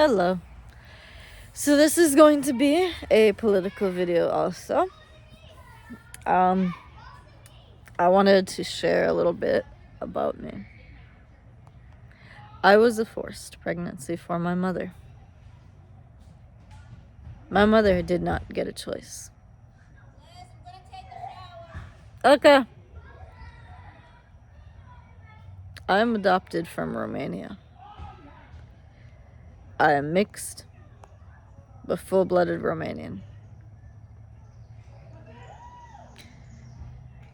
Hello. So this is going to be a political video also. I wanted to share a little bit about me. I was a forced pregnancy for my mother. My mother did not get a choice. Okay. I'm adopted from Romania. I am mixed, but full-blooded Romanian.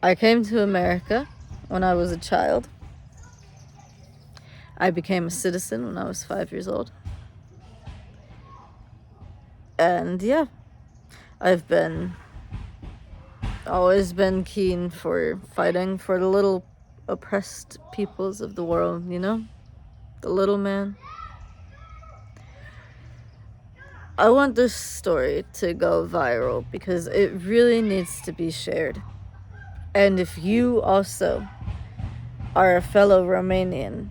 I came to America when I was a child. I became a citizen when I was 5 years old. And yeah, I've always been keen for fighting for the little oppressed peoples of the world, you know? The little man. I want this story to go viral because it really needs to be shared. And if you also are a fellow Romanian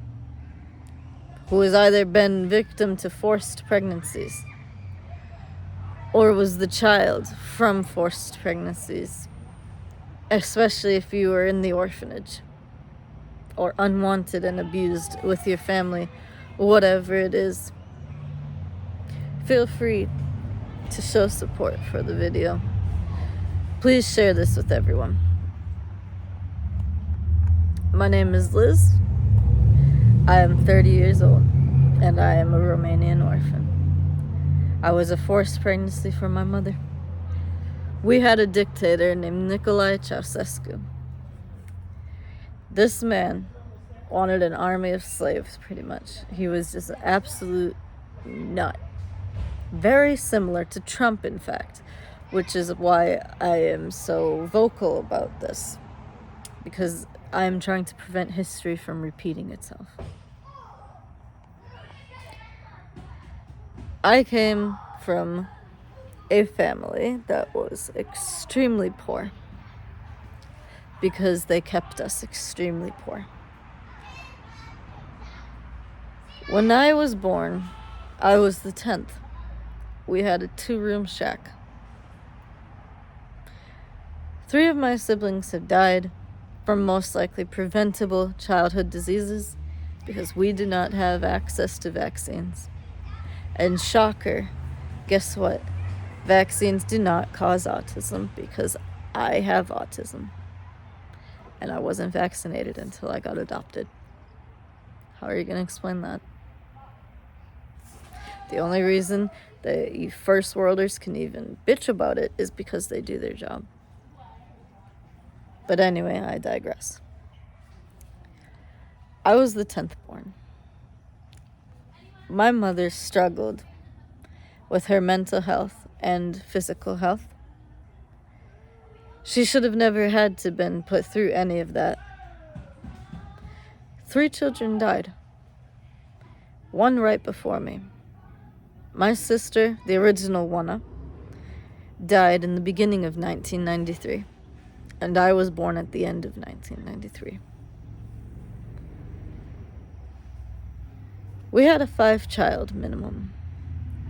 who has either been victim to forced pregnancies or was the child from forced pregnancies, especially if you were in the orphanage or unwanted and abused with your family, whatever it is, feel free to show support for the video. Please share this with everyone. My name is Liz. I am 30 years old and I am a Romanian orphan. I was a forced pregnancy for my mother. We had a dictator named Nicolae Ceausescu. This man wanted an army of slaves, pretty much. He was just an absolute nut. Very similar to Trump, in fact, which is why I am so vocal about this, because I am trying to prevent history from repeating itself. I came from a family that was extremely poor because they kept us extremely poor. When I was born, I was the 10th. We had a 2-room shack. 3 of my siblings have died from most likely preventable childhood diseases because we do not have access to vaccines. And shocker, guess what? Vaccines do not cause autism because I have autism. And I wasn't vaccinated until I got adopted. How are you going to explain that? The only reason that you first worlders can even bitch about it is because they do their job. But anyway, I digress. I was the 10th born. My mother struggled with her mental health and physical health. She should have never had to been put through any of that. 3 children died. 1 right before me. My sister, the original Wanna, died in the beginning of 1993, and I was born at the end of 1993. We had a 5-child minimum.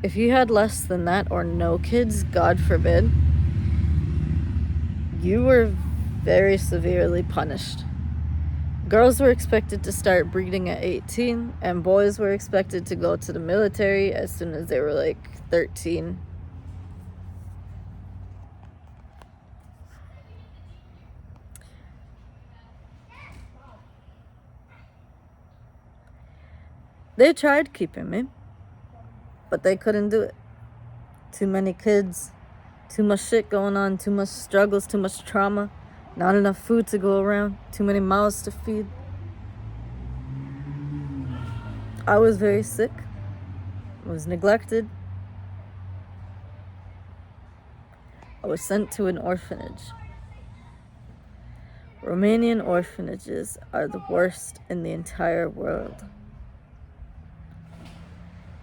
If you had less than that or no kids, God forbid, you were very severely punished. Girls were expected to start breeding at 18, and boys were expected to go to the military as soon as they were like 13. They tried keeping me, but they couldn't do it. Too many kids, too much shit going on, too much struggles, too much trauma, not enough food to go around, too many mouths to feed. I was very sick. I was neglected. I was sent to an orphanage. Romanian orphanages are the worst in the entire world.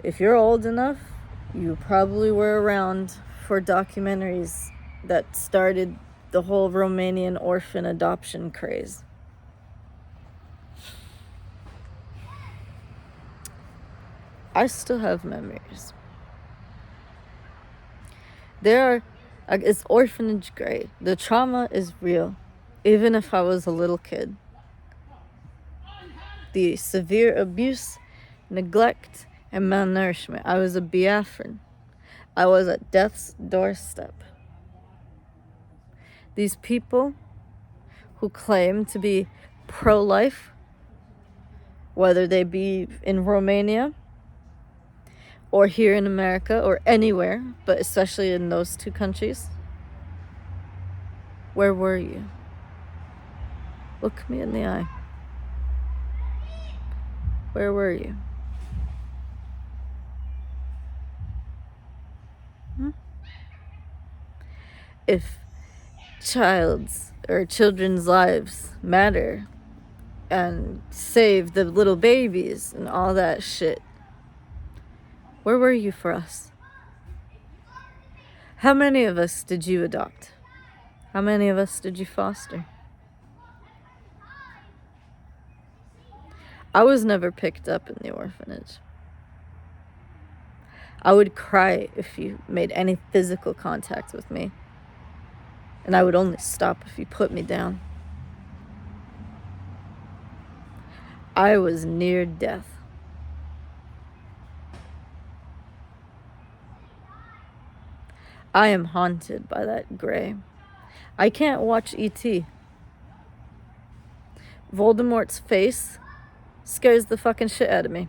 If you're old enough, you probably were around for documentaries that started the whole Romanian orphan adoption craze. I still have memories. It's orphanage grade. The trauma is real, even if I was a little kid. The severe abuse, neglect, and malnourishment. I was a Biafran. I was at death's doorstep. These people who claim to be pro-life, whether they be in Romania or here in America or anywhere, but especially in those two countries, where were you? Look me in the eye. Where were you? If children's lives matter and save the little babies and all that shit, where were you for us? How many of us did you adopt? How many of us did you foster? I was never picked up in the orphanage. I would cry if you made any physical contact with me. And I would only stop if you put me down. I was near death. I am haunted by that gray. I can't watch E.T. Voldemort's face scares the fucking shit out of me.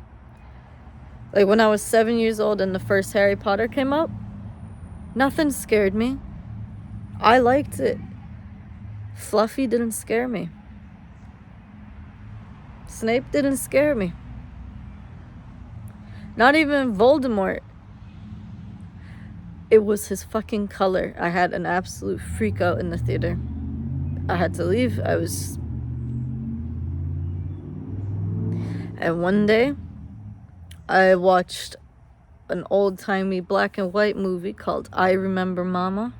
Like when I was 7 years old and the first Harry Potter came out, nothing scared me. I liked it. Fluffy didn't scare me. Snape didn't scare me. Not even Voldemort. It was his fucking color. I had an absolute freak out in the theater. I had to leave. And one day, I watched an old-timey black and white movie called I Remember Mama.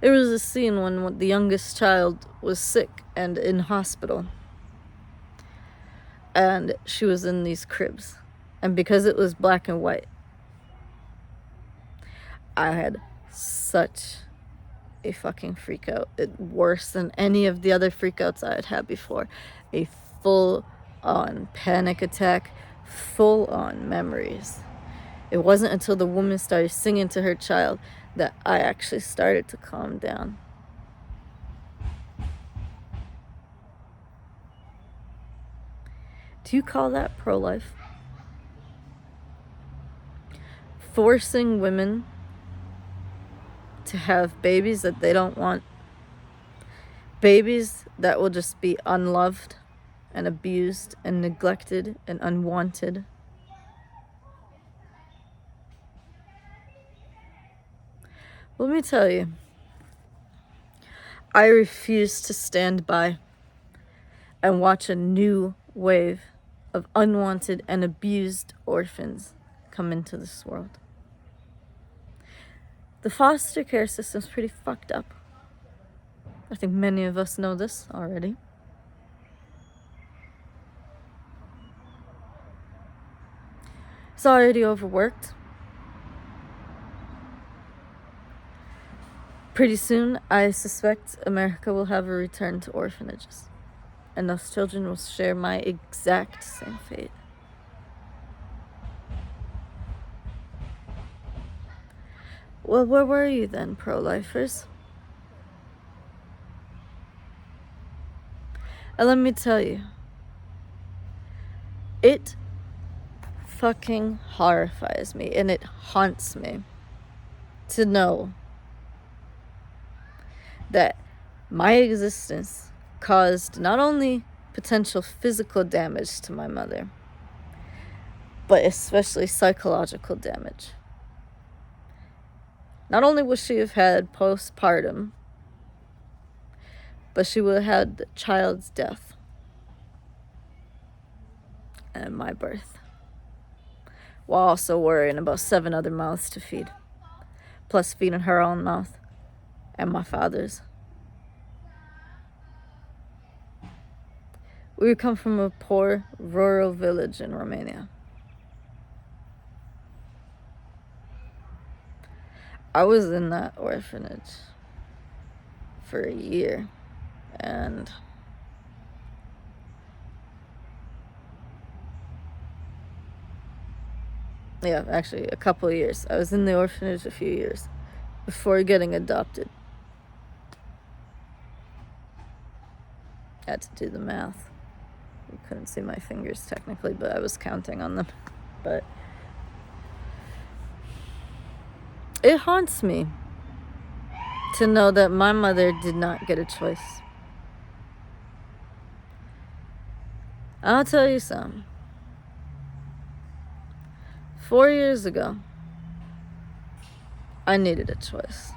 There was a scene when the youngest child was sick and in hospital. And she was in these cribs. And because it was black and white, I had such a fucking freak out. Worse than any of the other freakouts I had had before. A full-on panic attack, full-on memories. It wasn't until the woman started singing to her child that I actually started to calm down. Do you call that pro-life? Forcing women to have babies that they don't want. Babies that will just be unloved and abused and neglected and unwanted. Let me tell you, I refuse to stand by and watch a new wave of unwanted and abused orphans come into this world. The foster care system's pretty fucked up. I think many of us know this already. It's already overworked. Pretty soon, I suspect America will have a return to orphanages. And those children will share my exact same fate. Well, where were you then, pro-lifers? And let me tell you, it fucking horrifies me and it haunts me to know that my existence caused not only potential physical damage to my mother, but especially psychological damage. Not only would she have had postpartum, but she would have had the child's death and my birth, while also worrying about 7 other mouths to feed, plus feeding her own mouth and my father's. We come from a poor rural village in Romania. I was in that orphanage for a year, and yeah, actually a couple of years. I was in the orphanage a few years before getting adopted. I had to do the math. You couldn't see my fingers technically, but I was counting on them. But it haunts me to know that my mother did not get a choice. I'll tell you something. 4 years ago, I needed a choice.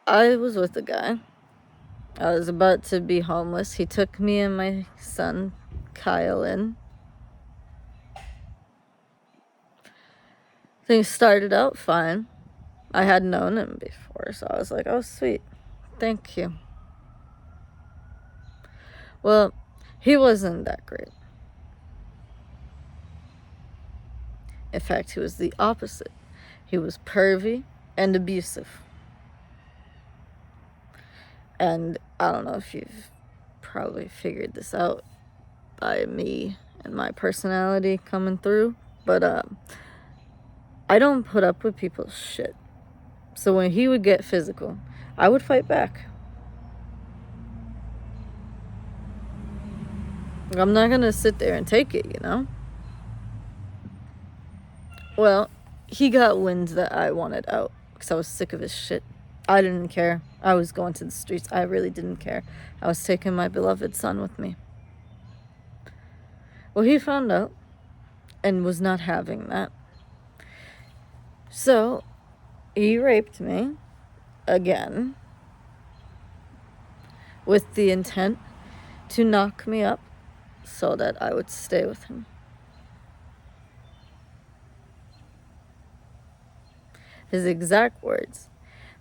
I was with a guy. I was about to be homeless. He took me and my son, Kyle, in. Things started out fine. I had known him before, so I was like, oh, sweet. Thank you. Well, he wasn't that great. In fact, he was the opposite. He was pervy and abusive. And I don't know if you've probably figured this out by me and my personality coming through, but I don't put up with people's shit. So when he would get physical, I would fight back. I'm not gonna sit there and take it, you know? Well, he got wind that I wanted out because I was sick of his shit. I didn't care. I was going to the streets. I really didn't care. I was taking my beloved son with me. Well, he found out and was not having that. So, he raped me again with the intent to knock me up so that I would stay with him. His exact words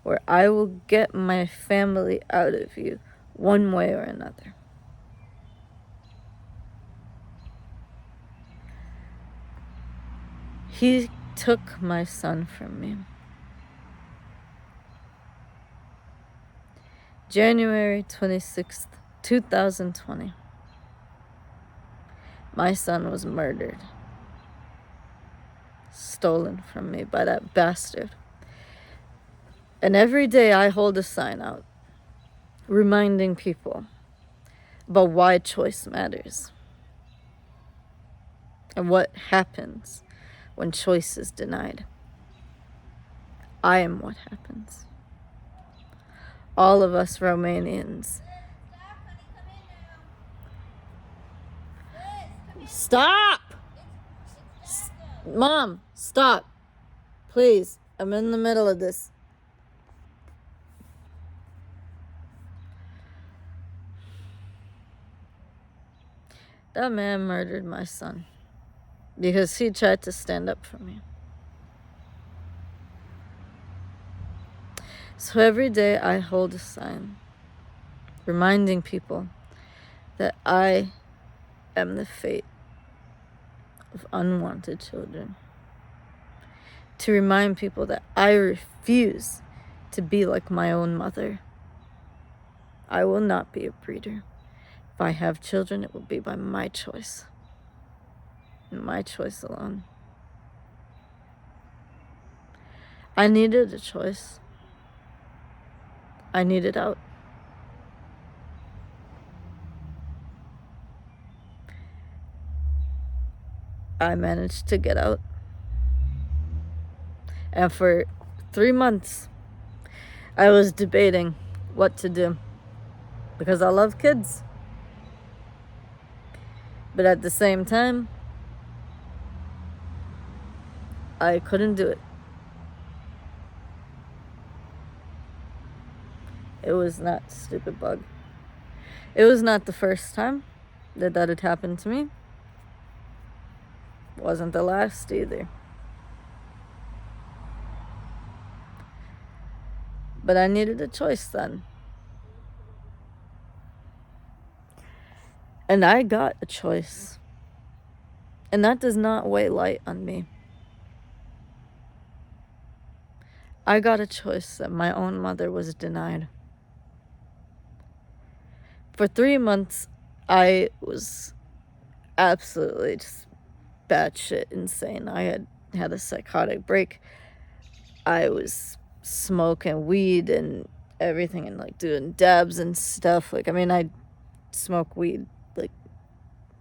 were, I will get my family out of you one way or another. He took my son from me. January 26th, 2020. My son was murdered. Stolen from me by that bastard. And every day I hold a sign out reminding people about why choice matters and what happens when choice is denied. I am what happens. All of us Romanians. Stop! Mom, stop. Please, I'm in the middle of this. That man murdered my son because he tried to stand up for me. So every day I hold a sign reminding people that I am the fate of unwanted children. To remind people that I refuse to be like my own mother. I will not be a breeder. If I have children, it will be by my choice. And my choice alone. I needed a choice. I needed out. I managed to get out. And for 3 months, I was debating what to do. Because I love kids. But at the same time, I couldn't do it. It was not stupid bug. It was not the first time that had happened to me. It wasn't the last either. But I needed a choice then. And I got a choice. And that does not weigh light on me. I got a choice that my own mother was denied. For 3 months, I was absolutely just batshit insane. I had a psychotic break. I was smoking weed and everything and like doing dabs and stuff. Like, I mean, I smoke weed like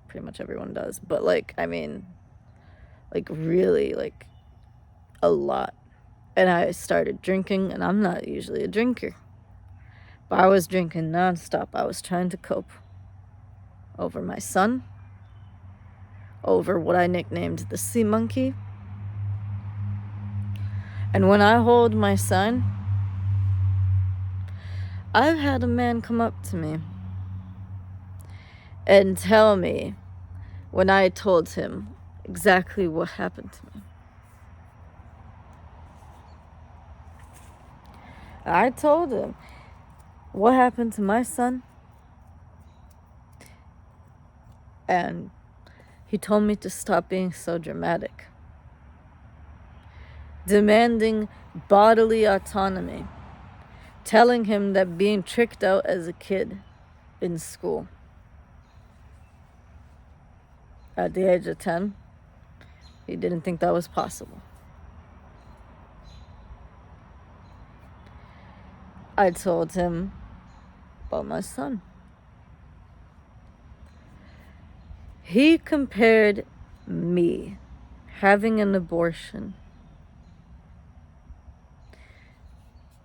pretty much everyone does, but like, I mean, like really like a lot. And I started drinking, and I'm not usually a drinker, but I was drinking nonstop. I was trying to cope over my son, over what I nicknamed the sea monkey. And when I hold my son, I've had a man come up to me and tell me when I told him exactly what happened to me. I told him what happened to my son, and he told me to stop being so dramatic, demanding bodily autonomy, telling him that being tricked out as a kid in school at the age of 10, he didn't think that was possible. I told him about my son. He compared me having an abortion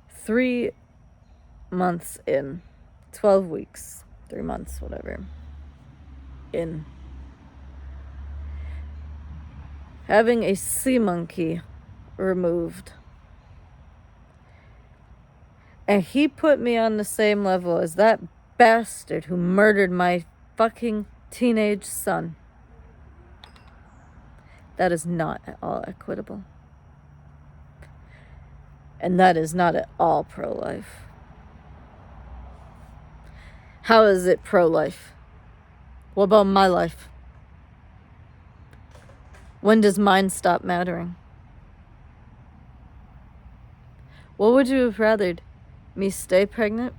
3 months in, 12 weeks, 3 months, whatever, in, having a sea monkey removed. And he put me on the same level as that bastard who murdered my fucking teenage son. That is not at all equitable. And that is not at all pro-life. How is it pro-life? What about my life? When does mine stop mattering? What would you have rathered? Me stay pregnant?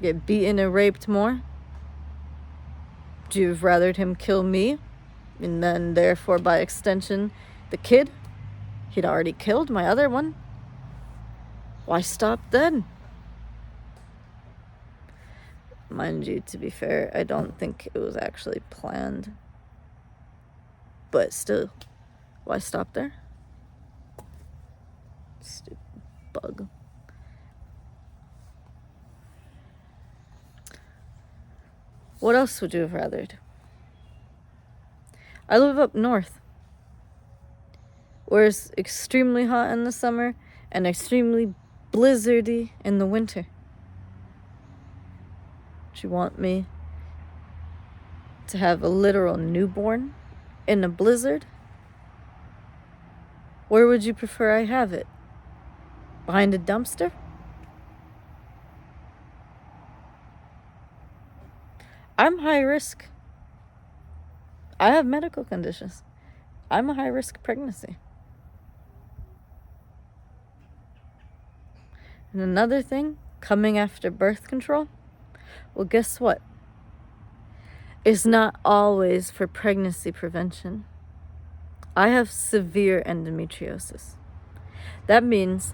Get beaten and raped more? Would you have rathered him kill me? And then, therefore, by extension, the kid? He'd already killed my other one. Why stop then? Mind you, to be fair, I don't think it was actually planned. But still, why stop there? Stupid bug. What else would you have rathered? I live up north, where it's extremely hot in the summer and extremely blizzardy in the winter. Do you want me to have a literal newborn in a blizzard? Where would you prefer I have it? Behind a dumpster? I'm high risk. I have medical conditions. I'm a high risk pregnancy. And another thing, coming after birth control, well, guess what? It's not always for pregnancy prevention. I have severe endometriosis. That means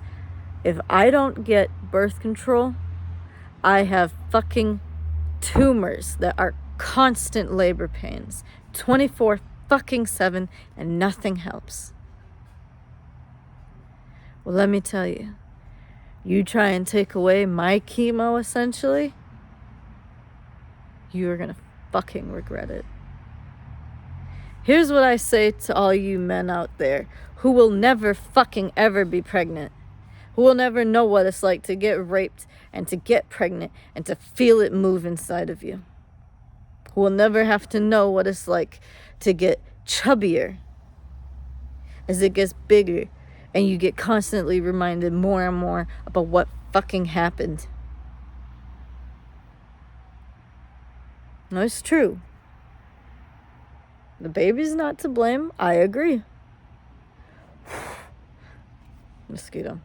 if I don't get birth control, I have fucking tumors that are constant labor pains, 24/7, and nothing helps. Well, let me tell you, you try and take away my chemo, essentially, you're gonna fucking regret it. Here's what I say to all you men out there who will never fucking ever be pregnant, who will never know what it's like to get raped and to get pregnant and to feel it move inside of you, who will never have to know what it's like to get chubbier as it gets bigger And you get constantly reminded more and more about what fucking happened. No, it's true. The baby's not to blame. I agree. Mosquito.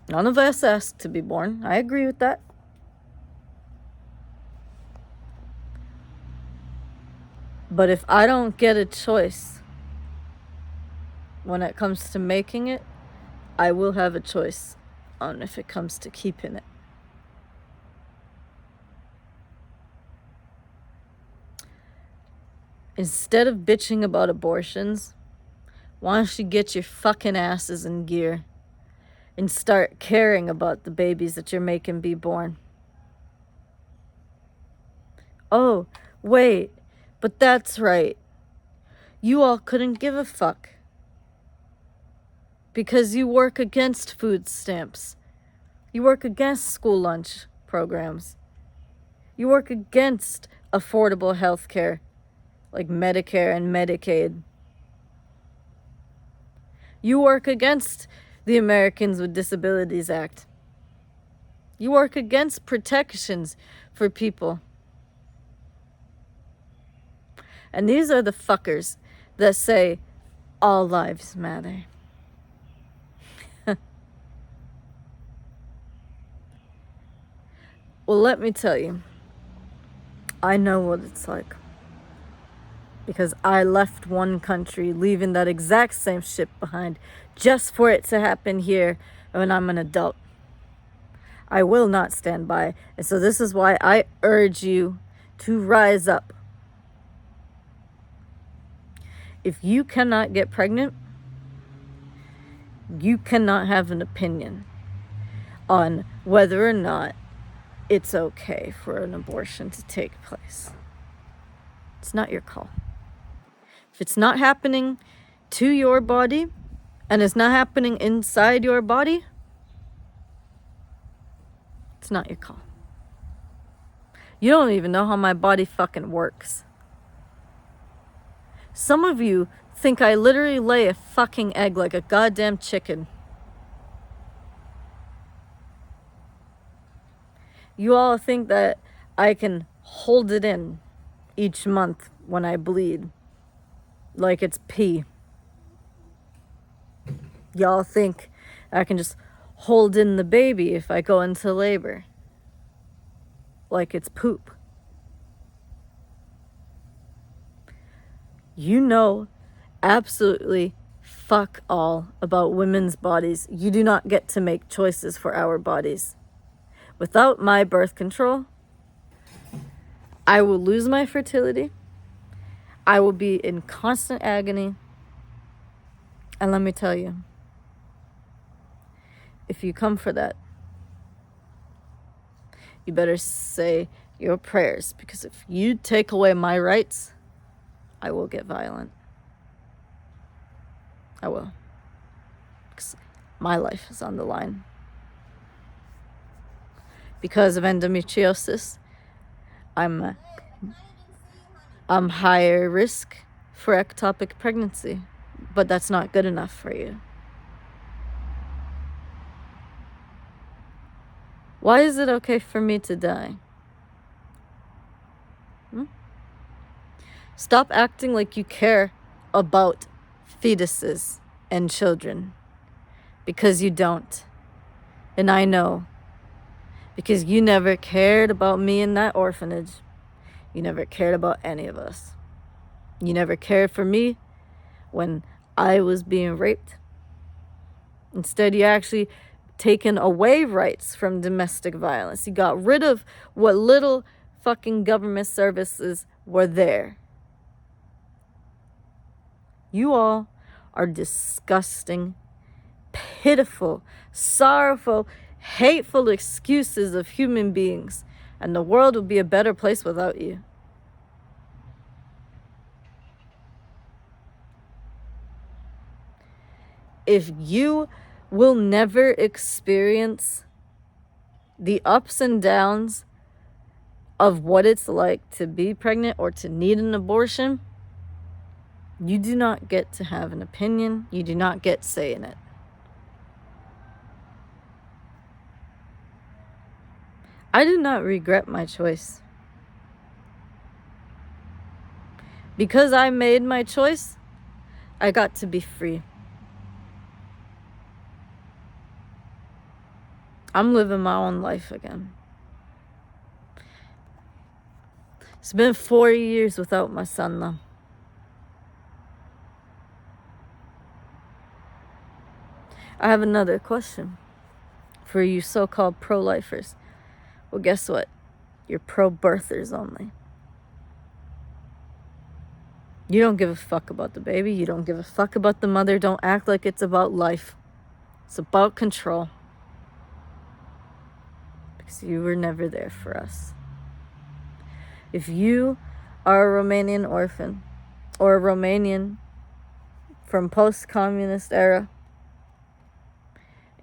None of us asked to be born. I agree with that. But if I don't get a choice when it comes to making it, I will have a choice on if it comes to keeping it. Instead of bitching about abortions, why don't you get your fucking asses in gear and start caring about the babies that you're making be born? Oh, wait, but that's right. You all couldn't give a fuck because you work against food stamps. You work against school lunch programs. You work against affordable health care like Medicare and Medicaid. You work against the Americans with Disabilities Act. You work against protections for people. And these are the fuckers that say all lives matter. Well, let me tell you, I know what it's like. Because I left one country, leaving that exact same shit behind, just for it to happen here when I'm an adult. I will not stand by. And so this is why I urge you to rise up. If you cannot get pregnant, you cannot have an opinion on whether or not it's okay for an abortion to take place. It's not your call. If it's not happening to your body and it's not happening inside your body, it's not your call. You don't even know how my body fucking works. Some of you think I literally lay a fucking egg like a goddamn chicken. You all think that I can hold it in each month when I bleed like it's pee. Y'all think I can just hold in the baby if I go into labor like it's poop. You know absolutely fuck all about women's bodies. You do not get to make choices for our bodies. Without my birth control, I will lose my fertility. I will be in constant agony. And let me tell you, if you come for that, you better say your prayers, because if you take away my rights, I will get violent. I will. Because my life is on the line. Because of endometriosis, I'm higher risk for ectopic pregnancy, but that's not good enough for you. Why is it okay for me to die? Stop acting like you care about fetuses and children, because you don't. And I know. Because you never cared about me in that orphanage. You never cared about any of us. You never cared for me when I was being raped. Instead, you actually taken away rights from domestic violence. You got rid of what little fucking government services were there. You all are disgusting, pitiful, sorrowful, hateful excuses of human beings, and the world would be a better place without you. If you will never experience the ups and downs of what it's like to be pregnant or to need an abortion, you do not get to have an opinion. You do not get say in it. I do not regret my choice. Because I made my choice, I got to be free. I'm living my own life again. It's been 4 years without my son, though. I have another question for you so-called pro-lifers. Well, guess what? You're pro-birthers only. You don't give a fuck about the baby. You don't give a fuck about the mother. Don't act like it's about life. It's about control. Because you were never there for us. If you are a Romanian orphan or a Romanian from post-communist era,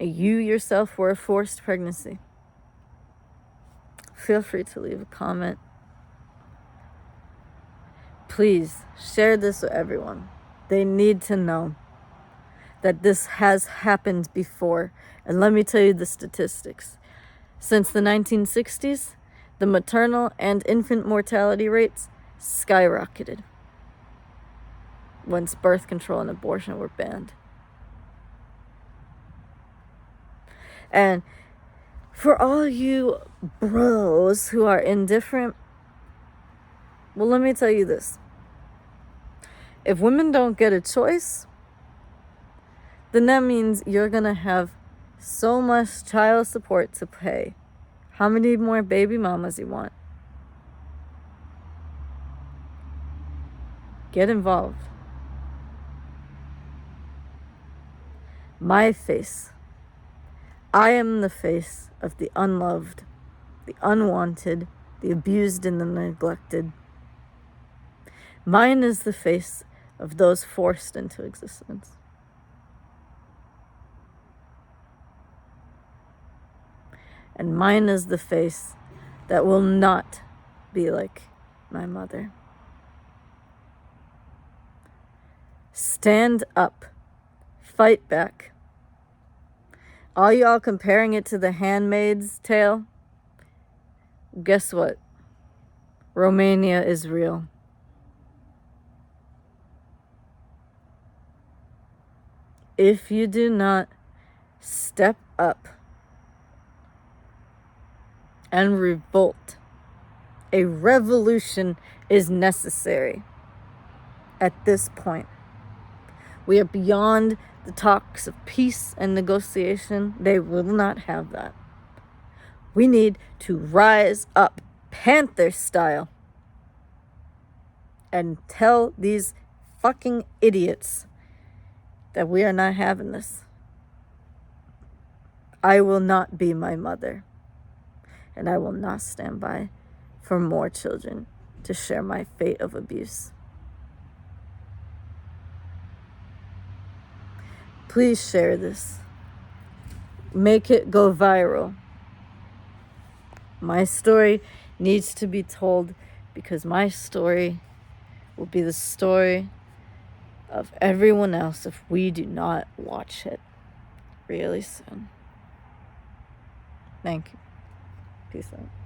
and you yourself were a forced pregnancy, feel free to leave a comment. Please share this with everyone. They need to know that this has happened before. And let me tell you the statistics. Since the 1960s, the maternal and infant mortality rates skyrocketed once birth control and abortion were banned. And for all you bros who are indifferent, well, let me tell you this. If women don't get a choice, then that means you're going to have so much child support to pay. How many more baby mamas you want? Get involved. My face. I am the face of the unloved, the unwanted, the abused and the neglected. Mine is the face of those forced into existence. And mine is the face that will not be like my mother. Stand up. Fight back. All y'all comparing it to The Handmaid's Tale? Guess what? Romania is real. If you do not step up and revolt, a revolution is necessary at this point. We are beyond the talks of peace and negotiation. They will not have that. We need to rise up, Panther style, and tell these fucking idiots that we are not having this. I will not be my mother, and I will not stand by for more children to share my fate of abuse. Please share this. Make it go viral. My story needs to be told because my story will be the story of everyone else if we do not watch it really soon. Thank you. Peace out.